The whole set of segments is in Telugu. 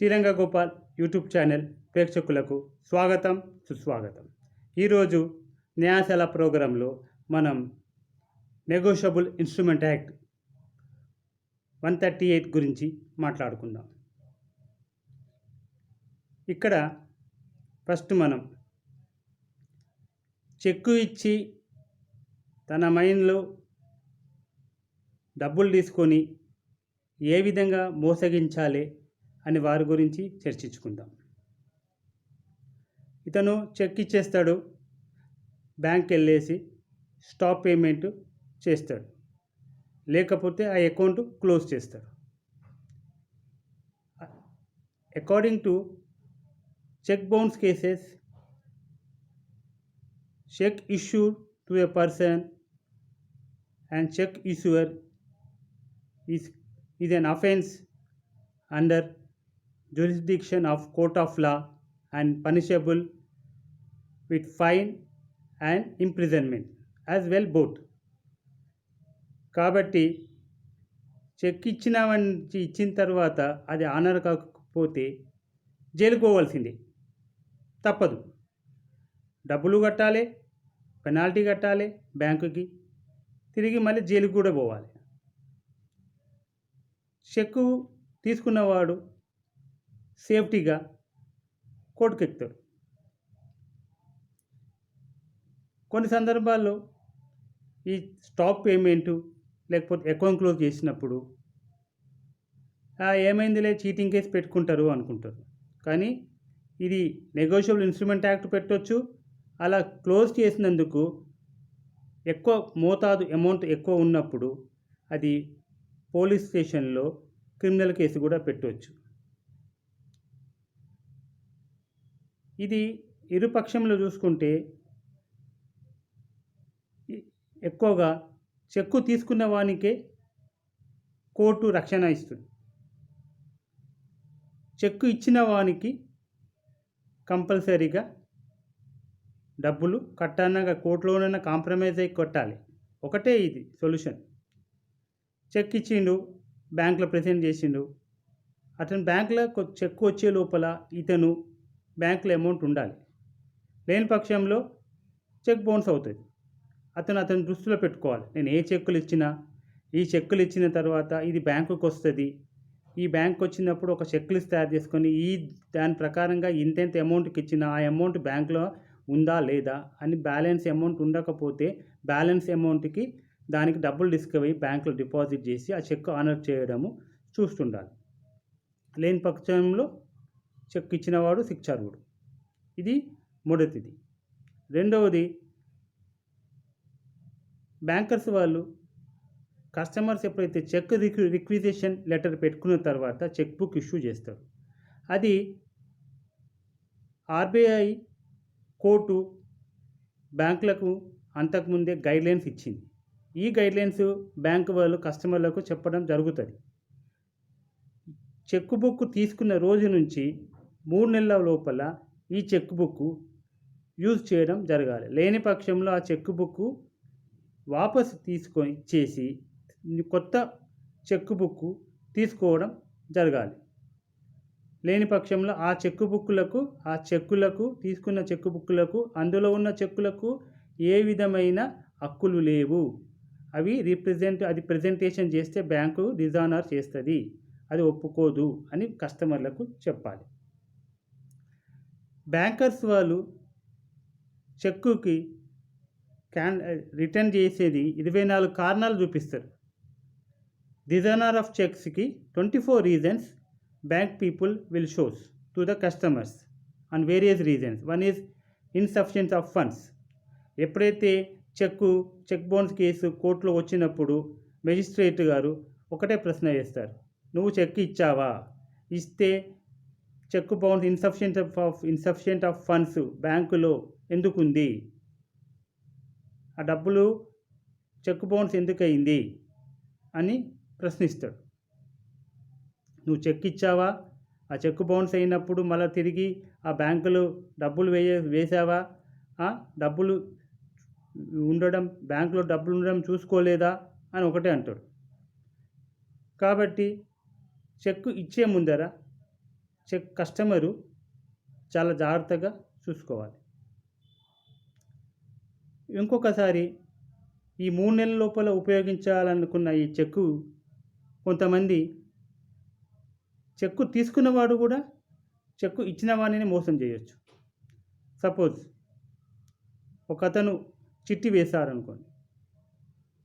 శ్రీరంగ గోపాల్ యూట్యూబ్ ఛానల్ ప్రేక్షకులకు స్వాగతం సుస్వాగతం. ఈరోజు న్యాయశాల ప్రోగ్రాంలో మనం నెగోషియబుల్ ఇన్స్ట్రుమెంట్ యాక్ట్ 138 గురించి మాట్లాడుకుందాం. ఇక్కడ ఫస్ట్ మనం చెక్కు ఇచ్చి తన మైండ్లో డబ్బులు తీసుకొని ఏ విధంగా మోసగించాలి అని వారి గురించి చర్చించుకుందాం. ఇతను చెక్ ఇచ్చేస్తాడు, బ్యాంక్ వెళ్ళేసి స్టాప్ పేమెంట్ చేస్తాడు, లేకపోతే ఆ అకౌంట్ క్లోజ్ చేస్తాడు. According to cheque bounce cases, check issued to a person and check issuer is an offense under jurisdiction of court of law and punishable with fine and imprisonment as well both. కాబట్టి చెక్ ఇచ్చిన తర్వాత అది ఆనర్ కాకపోతే జైలుకు పోవాల్సిందే, తప్పదు. డబ్బులు కట్టాలి, పెనాల్టీ కట్టాలి బ్యాంకుకి, తిరిగి మళ్ళీ జైలుకి కూడా పోవాలి. చెక్కు తీసుకున్నవాడు సేఫ్టీగా కోర్టుకు ఎక్కుతాడు. కొన్ని సందర్భాల్లో ఈ స్టాప్ పేమెంటు లేకపోతే అకౌంట్ క్లోజ్ చేసినప్పుడు ఏమైందిలే చీటింగ్ కేసు పెట్టుకుంటారు అనుకుంటారు. కానీ ఇది నెగోషియబుల్ ఇన్స్ట్రుమెంట్ యాక్ట్ పెట్టవచ్చు. అలా క్లోజ్ చేసినందుకు ఎక్కువ మోతాదు అమౌంట్ ఎక్కువ ఉన్నప్పుడు అది పోలీస్ స్టేషన్లో క్రిమినల్ కేసు కూడా పెట్టవచ్చు. ఇది ఇరుపక్షంలో చూసుకుంటే ఎక్కువగా చెక్కు తీసుకున్న వానికే కోర్టు రక్షణ ఇస్తుంది. చెక్కు ఇచ్చిన వానికి కంపల్సరీగా డబ్బులు కట్టనగా కోర్టులోనైనా కాంప్రమైజ్ అయ్యి కొట్టాలి. ఒకటే ఇది సొల్యూషన్. చెక్ ఇచ్చిండు, బ్యాంకులో ప్రెజెంట్ చేసిండు, అతను బ్యాంకులో చెక్ వచ్చే లోపల ఇతను బ్యాంకులో అమౌంట్ ఉండాలి. లేని పక్షంలో చెక్ బౌన్స్ అవుతుంది. అతను దృష్టిలో పెట్టుకోవాలి, నేను ఏ చెక్కులు ఇచ్చినా ఈ చెక్కులు ఇచ్చిన తర్వాత ఇది బ్యాంకుకి వస్తుంది, ఈ బ్యాంక్ వచ్చినప్పుడు ఒక చెక్ లిస్ట్ తయారు చేసుకొని దాని ప్రకారంగా ఇంతెంత అమౌంట్కి ఇచ్చినా ఆ అమౌంట్ బ్యాంకులో ఉందా లేదా అని బ్యాలెన్స్ అమౌంట్ ఉండకపోతే బ్యాలెన్స్ అమౌంట్కి దానికి డబ్బులు డిస్కవర్ అయ్యి బ్యాంకులో డిపాజిట్ చేసి ఆ చెక్ ఆనర్ చేయడము చూస్తుండాలి. లేని పక్షంలో చెక్ ఇచ్చినవాడు శిక్షార్హుడు. ఇది మొదటిది. రెండవది, బ్యాంకర్స్ వాళ్ళు కస్టమర్స్ ఎప్పుడైతే చెక్ రిక్విజిషన్ లెటర్ పెట్టుకున్న తర్వాత చెక్ బుక్ ఇష్యూ చేస్తారు. అది ఆర్బీఐ కోర్టు బ్యాంకులకు అంతకుముందే గైడ్లైన్స్ ఇచ్చింది. ఈ గైడ్లైన్స్ బ్యాంకు వాళ్ళు కస్టమర్లకు చెప్పడం జరుగుతుంది. చెక్ బుక్ తీసుకున్న రోజు నుంచి 3 నెలల లోపల ఈ చెక్ బుక్ యూజ్ చేయడం జరగాలి. లేని పక్షంలో ఆ చెక్ బుక్ వాపసు తీసుకొని ఇచ్చేసి కొత్త చెక్ బుక్ తీసుకోవడం జరగాలి. లేని పక్షంలో ఆ చెక్కులకు తీసుకున్న చెక్ బుక్లకు అందులో ఉన్న చెక్కులకు ఏ విధమైన హక్కులు లేవు. అది ప్రెజెంటేషన్ చేస్తే బ్యాంకు డిజానర్ చేస్తుంది, అది ఒప్పుకోదు అని కస్టమర్లకు చెప్పాలి. బ్యాంకర్స్ వాళ్ళు చెక్కుకి రిటర్న్ చేసేది 24 కారణాలు చూపిస్తారు. డిజానర్ ఆఫ్ చెక్స్కి 24 reasons bank people will shows to the customers on various reasons. One is insufficiency of funds. ఎప్పుడైతే చెక్ బౌన్స్ కేసు కోర్టులో వచ్చినప్పుడు మెజిస్ట్రేట్ గారు ఒకటే ప్రశ్న వేస్తారు, నువ్వు చెక్ ఇచ్చావా? ఇస్తే cheque bounce insufficient of funds బ్యాంకులో ఎందుకుంది, ఆ డబ్బులు చెక్ బౌన్స్ ఎందుకు అయింది అని ప్రశ్నిస్తాడు. నువ్వు చెక్ ఇచ్చావా? ఆ చెక్ బౌన్స్ అయినప్పుడు మళ్ళీ తిరిగి ఆ బ్యాంకులో డబ్బులు వేసావా? డబ్బులు ఉండడం బ్యాంకులో డబ్బులు ఉండడం చూసుకోలేదా అని ఒకటే అంటాడు. కాబట్టి చెక్కు ఇచ్చే ముందర కస్టమరు చాలా జాగ్రత్తగా చూసుకోవాలి. ఇంకొకసారి ఈ 3 నెలల లోపల ఉపయోగించాలనుకున్న ఈ చెక్కు కొంతమంది చెక్కు తీసుకున్నవాడు కూడా చెక్కు ఇచ్చిన వాడిని మోసం చేయొచ్చు. సపోజ్ ఒకతను చిట్టి వేశారనుకోండి.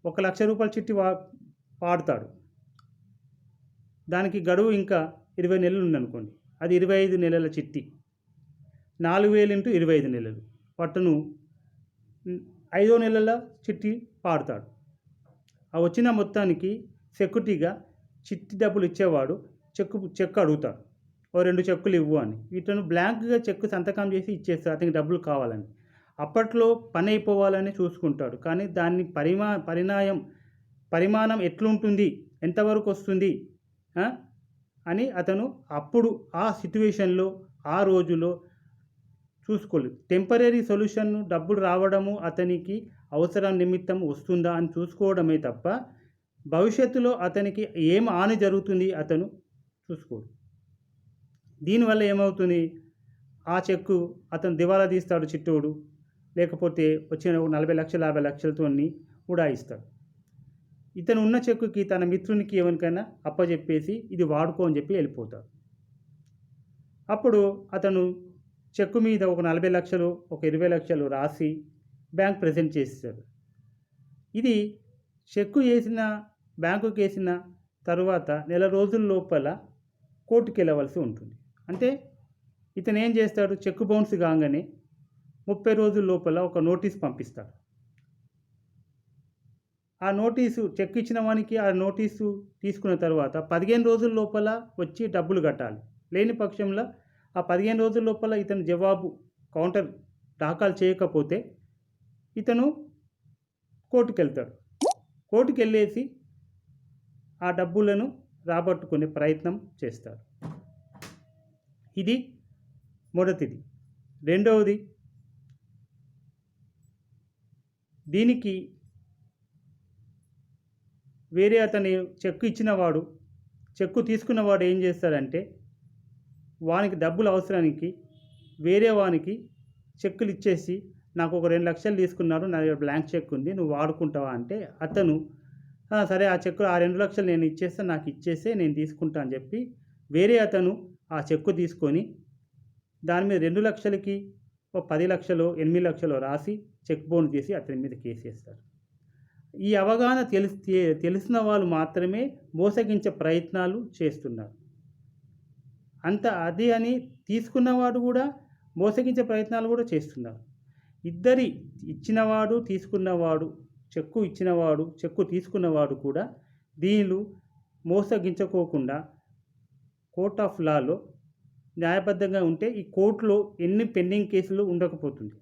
₹1,00,000 చిట్టి వాడుతాడు. దానికి గడువు ఇంకా 20 నెలలు ఉందనుకోండి. అది 25 నెలల చిట్టి. 4,000 ఇంటూ 25 నెలలు. పట్టును 5వ నెలల చిట్టి పాడుతాడు. ఆ వచ్చిన మొత్తానికి సెక్యూరిటీగా చిట్టి డబ్బులు ఇచ్చేవాడు చెక్కు అడుగుతాడు. ఓ 2 చెక్కులు ఇవ్వు అని. ఇతను బ్లాంక్‌గా చెక్కు సంతకం చేసి ఇచ్చేస్తాడు అతనికి డబ్బులు కావాలని. అప్పట్లో పని అయిపోవాలని చూసుకుంటాడు. కానీ దాన్ని పరిమాణం ఎట్లుంటుంది, ఎంతవరకు వస్తుంది అని అతను అప్పుడు ఆ సిట్యుయేషన్‌లో ఆ రోజులో చూసుకోలేదు. టెంపరరీ సొల్యూషన్ డబ్బులు రావడము అతనికి అవసరం నిమిత్తం వస్తుందా అని చూసుకోవడమే తప్ప భవిష్యత్తులో అతనికి ఏం హాని జరుగుతుంది అతను చూసుకోడు. దీనివల్ల ఏమవుతుంది, ఆ చెక్కు అతను దివాలా తీస్తాడు చిట్టోడు. లేకపోతే వచ్చిన 40 లక్షలు 50 లక్షలతోని ఉడాయిస్తాడు. ఇతను ఉన్న చెక్కుకి తన మిత్రునికి ఎవరికైనా అప్పచెప్పేసి ఇది వాడుకో అని చెప్పి వెళ్ళిపోతాడు. అప్పుడు అతను చెక్కు మీద ఒక 40 లక్షలు ఒక 20 లక్షలు రాసి బ్యాంక్ ప్రెజెంట్ చేస్తాడు. ఇది చెక్కు బ్యాంకుకి వేసిన తర్వాత నెల రోజుల లోపల కోర్టుకి వెళ్ళవలసి ఉంటుంది. అంటే ఇతను ఏం చేస్తాడు, చెక్కు బౌన్స్ కాగానే 30 రోజుల లోపల ఒక నోటీస్ పంపిస్తాడు. ఆ నోటీసు చెక్ ఇచ్చిన వానికి ఆ నోటీసు తీసుకున్న తర్వాత 15 రోజుల లోపల వచ్చి డబ్బులు కట్టాలి. లేని పక్షంలో ఆ 15 రోజుల లోపల ఇతను జవాబు కౌంటర్ దాఖలు చేయకపోతే ఇతను కోర్టుకు వెళ్తాడు. కోర్టుకు వెళ్ళేసి ఆ డబ్బులను రాబట్టుకునే ప్రయత్నం చేస్తాడు. ఇది మొదటిది. రెండవది, దీనికి వేరే అతని చెక్కు ఇచ్చినవాడు చెక్కు తీసుకున్నవాడు ఏం చేస్తాడంటే వానికి డబ్బులు అవసరానికి వేరే వానికి చెక్కులు ఇచ్చేసి నాకు ఒక 2 లక్షలు తీసుకున్నాడు, నా దగ్గర బ్లాంక్ చెక్ ఉంది, నువ్వు వాడుకుంటావా అంటే అతను సరే ఆ చెక్కు ఆ 2 లక్షలు నేను ఇచ్చేస్తే నాకు ఇచ్చేస్తే నేను తీసుకుంటా అని చెప్పి వేరే అతను ఆ చెక్కు తీసుకొని దాని మీద 2 లక్షలకి ఒక 10 లక్షలు 8 లక్షలు రాసి చెక్ బౌన్స్ చేసి అతని మీద కేసు వేస్తారు. ఈ అవగాహన తెలిసిన వాళ్ళు మాత్రమే మోసగించే ప్రయత్నాలు చేస్తున్నారు. అది అని తీసుకున్నవాడు కూడా మోసగించే ప్రయత్నాలు కూడా చేస్తున్నారు. ఇచ్చినవాడు తీసుకున్నవాడు, చెక్కు ఇచ్చినవాడు చెక్కు తీసుకున్నవాడు కూడా దీనిలో మోసగించుకోకుండా కోర్ట్ ఆఫ్ లాలో న్యాయబద్ధంగా ఉంటే ఈ కోర్టులో ఎన్ని పెండింగ్ కేసులు ఉండకపోతుంది.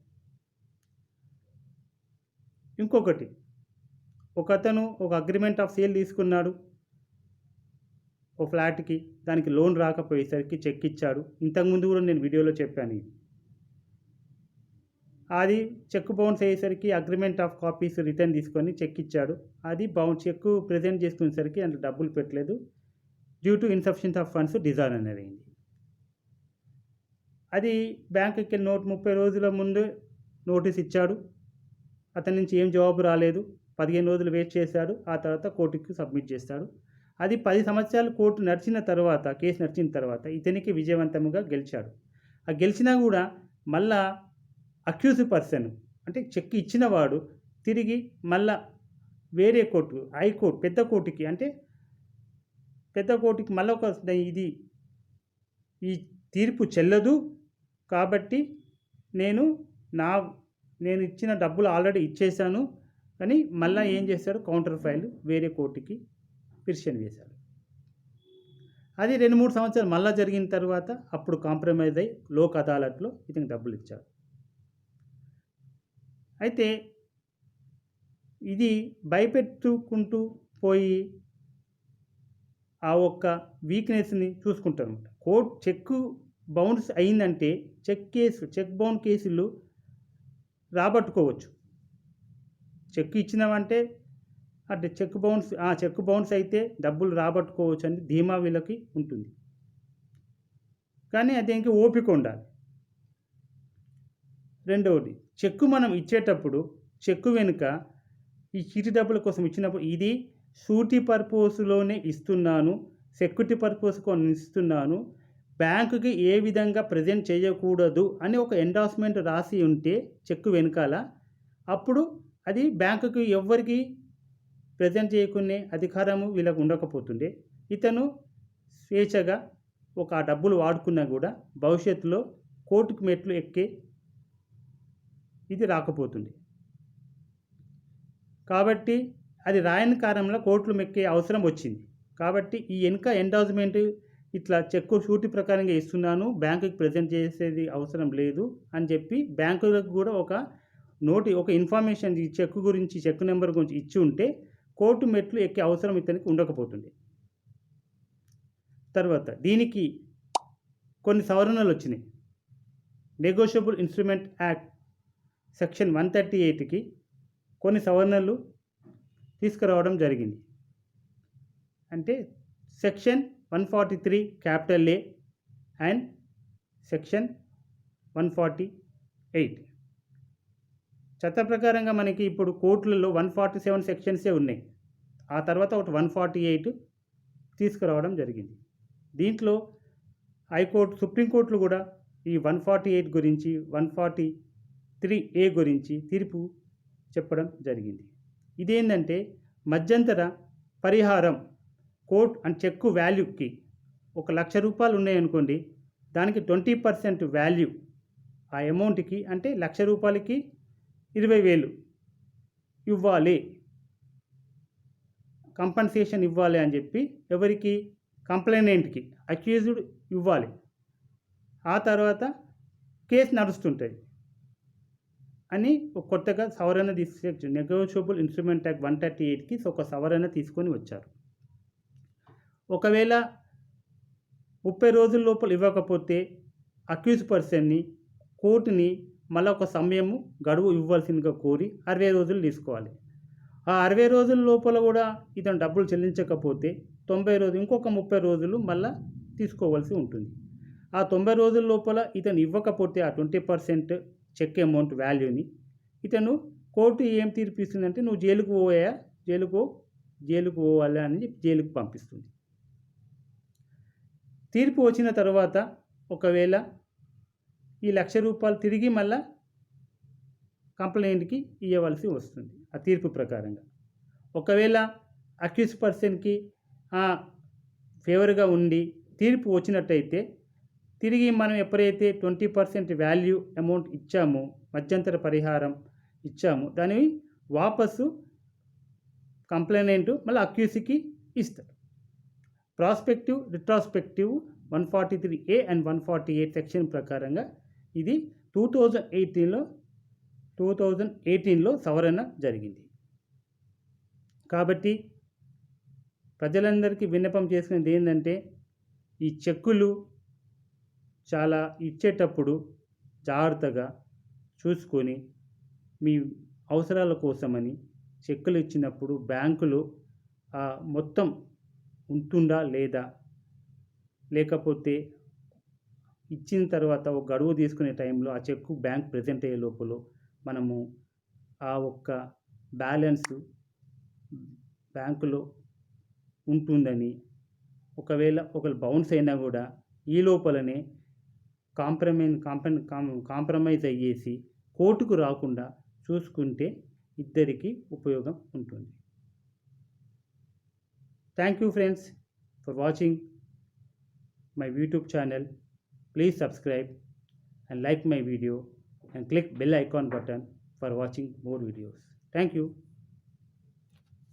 ఇంకొకటి, ఒకతను ఒక అగ్రిమెంట్ ఆఫ్ సేల్ తీసుకున్నాడు ఓ ఫ్లాట్కి, దానికి లోన్ రాకపోయేసరికి చెక్ ఇచ్చాడు. ఇంతకుముందు కూడా నేను వీడియోలో చెప్పాను ఇది. అది చెక్ బౌన్స్ అయ్యేసరికి అగ్రిమెంట్ ఆఫ్ కాపీస్ రిటర్న్ తీసుకొని చెక్ ఇచ్చాడు. అది చెక్ ప్రజెంట్ చేసుకునేసరికి అందులో డబ్బులు పెట్టలేదు. Due to insufficiency of funds dissolve అనేది అయింది. అది బ్యాంకుకి 30 రోజుల ముందు నోటీస్ ఇచ్చాడు. అతని నుంచి ఏం జవాబు రాలేదు. 15 రోజులు వెయిట్ చేశాడు. ఆ తర్వాత కోర్టుకి సబ్మిట్ చేస్తాడు. అది 10 సంవత్సరాలు కోర్టు నడిచిన తర్వాత, కేసు నడిచిన తర్వాత ఇతనికి విజయవంతంగా గెలిచాడు. ఆ గెలిచినా కూడా మళ్ళా అక్యూజ్ పర్సన్ అంటే చెక్ ఇచ్చినవాడు తిరిగి మళ్ళా వేరే కోర్టు, హైకోర్టు, పెద్ద కోర్టుకి మళ్ళీ ఇది ఈ తీర్పు చెల్లదు కాబట్టి నేను ఇచ్చిన డబ్బులు ఆల్రెడీ ఇచ్చేసాను అని మళ్ళీ ఏం చేశాడు, కౌంటర్ ఫైల్ వేరే కోర్టుకి పిటిషన్ వేశాడు. అది 2-3 సంవత్సరాలు మళ్ళీ జరిగిన తర్వాత అప్పుడు కాంప్రమైజ్ అయ్యి లోక్ అదాలత్లో ఇతనికి డబ్బులు ఇచ్చాడు. అయితే ఇది భయపెట్టుకుంటూ పోయి ఆ ఒక్క వీక్నెస్ని చూసుకుంటారు అనమాట. కోర్టు చెక్ బౌన్స్ అయిందంటే చెక్ బౌన్స్ కేసులు రాబట్టుకోవచ్చు. చెక్ ఇచ్చినామంటే అంటే చెక్ బౌన్స్ అయితే డబ్బులు రాబట్టుకోవచ్చు అని ధీమా వీళ్ళకి ఉంటుంది. కానీ దీనికి ఓపిక ఉండాలి. రెండవది, చెక్కు మనం ఇచ్చేటప్పుడు చెక్కు వెనుక ఈ చీటీ డబ్బుల కోసం ఇచ్చినప్పుడు ఇది షూరిటీ పర్పస్లోనే ఇస్తున్నాను, సెక్యూరిటీ పర్పస్ కోసం ఇస్తున్నాను, బ్యాంకుకి ఏ విధంగా ప్రజెంట్ చేయకూడదు అని ఒక ఎండార్స్మెంట్ రాసి ఉంటే చెక్కు వెనకాల, అప్పుడు అది బ్యాంకుకి ఎవ్వరికి ప్రజెంట్ చేయకునే అధికారము వీళ్ళకు ఉండకపోతుండే. ఇతను స్వేచ్ఛగా ఆ డబ్బులు వాడుకున్నా కూడా భవిష్యత్తులో కోర్టుకు మెట్లు ఎక్కే ఇది రాకపోతుంది. కాబట్టి అది రాయని కారణంలో కోర్టులు మెక్కే అవసరం వచ్చింది. కాబట్టి ఈ వెనుక ఎండార్స్మెంట్ ఇట్లా చెక్కు షూరిటీ ప్రకారంగా ఇస్తున్నాను, బ్యాంకుకి ప్రజెంట్ చేసేది అవసరం లేదు అని చెప్పి బ్యాంకులకు కూడా ఒక ఇన్ఫర్మేషన్ ఈ చెక్కు గురించి, చెక్కు నెంబర్ గురించి ఇచ్చి ఉంటే కోర్టు మెట్లు ఎక్కే అవసరం ఇతనికి ఉండకపోతుంది. తర్వాత దీనికి కొన్ని సవరణలు వచ్చినాయి. నెగోషియబుల్ ఇన్స్ట్రుమెంట్ యాక్ట్ సెక్షన్ 138కి కొన్ని సవరణలు తీసుకురావడం జరిగింది. అంటే section 143 capital A and section 148 చట్ట ప్రకారంగా మనకి ఇప్పుడు కోర్టులలో 147 సెక్షన్సే ఉన్నాయి. ఆ తర్వాత ఒకటి 148 తీసుకురావడం జరిగింది. దీంట్లో హైకోర్టు, సుప్రీంకోర్టులు కూడా ఈ 148 గురించి, 143A గురించి తీర్పు చెప్పడం జరిగింది. ఇదేంటంటే మధ్యంతర పరిహారం కోర్టు అండ్ చెక్కు వాల్యూకి ₹1,00,000 ఉన్నాయనుకోండి, దానికి 20% వాల్యూ ఆ అమౌంట్కి, అంటే ₹1,00,000కి 20,000 ఇవ్వాలి, కంపన్సేషన్ ఇవ్వాలి అని చెప్పి ఎవరికి, కంప్లైనెంట్కి, అక్యూజ్డ్ ఇవ్వాలి. ఆ తర్వాత కేసు నడుస్తుంటుంది అని కొత్తగా సవరణ నెగోషియబుల్ ఇన్స్ట్రుమెంట్ యాక్ట్ 138కి ఒక సవరణ తీసుకొని వచ్చారు. ఒకవేళ 30 రోజుల లోపల ఇవ్వకపోతే అక్యూజ్ పర్సన్ని కోర్టుని మళ్ళీ ఒక సమయము గడువు ఇవ్వాల్సిందిగా కోరి 60 రోజులు తీసుకోవాలి. ఆ 60 రోజుల లోపల కూడా ఇతను డబ్బులు చెల్లించకపోతే 90 రోజులు, ఇంకొక 30 రోజులు మళ్ళీ తీసుకోవాల్సి ఉంటుంది. ఆ 90 రోజుల లోపల ఇతను ఇవ్వకపోతే ఆ 20% చెక్ అమౌంట్ వాల్యూని ఇతను కోర్టు ఏం తీర్పు ఇస్తుందంటే, నువ్వు జైలుకు పోవాలి అని జైలుకు పంపిస్తుంది. తీర్పు వచ్చిన తర్వాత ఒకవేళ ఈ ₹1,00,000 తిరిగి మళ్ళా కంప్లైంట్కి ఇవ్వవలసి వస్తుంది ఆ తీర్పు ప్రకారంగా. ఒకవేళ అక్యూజ్ పర్సన్కి ఫేవర్గా ఉండి తీర్పు వచ్చినట్టయితే తిరిగి మనం ఎప్పుడైతే 20% వాల్యూ అమౌంట్ ఇచ్చామో, మధ్యంతర పరిహారం ఇచ్చామో, దాన్ని వాపసు కంప్లైనెంట్ మళ్ళీ అక్యూజ్కి ఇస్తారు. Prospective, retrospective 143A and 148 section ప్రకారంగా ఇది 2018లో సవరణ జరిగింది. కాబట్టి ప్రజలందరికీ విన్నపం చేసుకునేది ఏంటంటే, ఈ చెక్కులు చాలా ఇచ్చేటప్పుడు జాగ్రత్తగా చూసుకొని, మీ అవసరాల కోసమని చెక్కులు ఇచ్చినప్పుడు బ్యాంకులో మొత్తం ఉంటుందా లేదా, లేకపోతే ఇచ్చిన తర్వాత ఒక గడువు తీసుకునే టైంలో ఆ చెక్కు బ్యాంక్ ప్రెజెంట్ అయ్యే లోపల మనము ఆ ఒక్క బ్యాలెన్స్ బ్యాంకులో ఉంటుందని, ఒకవేళ బౌన్స్ అయినా కూడా ఈ లోపలనే కాంప్రమైజ్ అయ్యేసి కోర్టుకు రాకుండా చూసుకుంటే ఇద్దరికీ ఉపయోగం ఉంటుంది. Thank you friends for watching my YouTube channel. Please subscribe and like my video and click bell icon button for watching more videos. Thank you.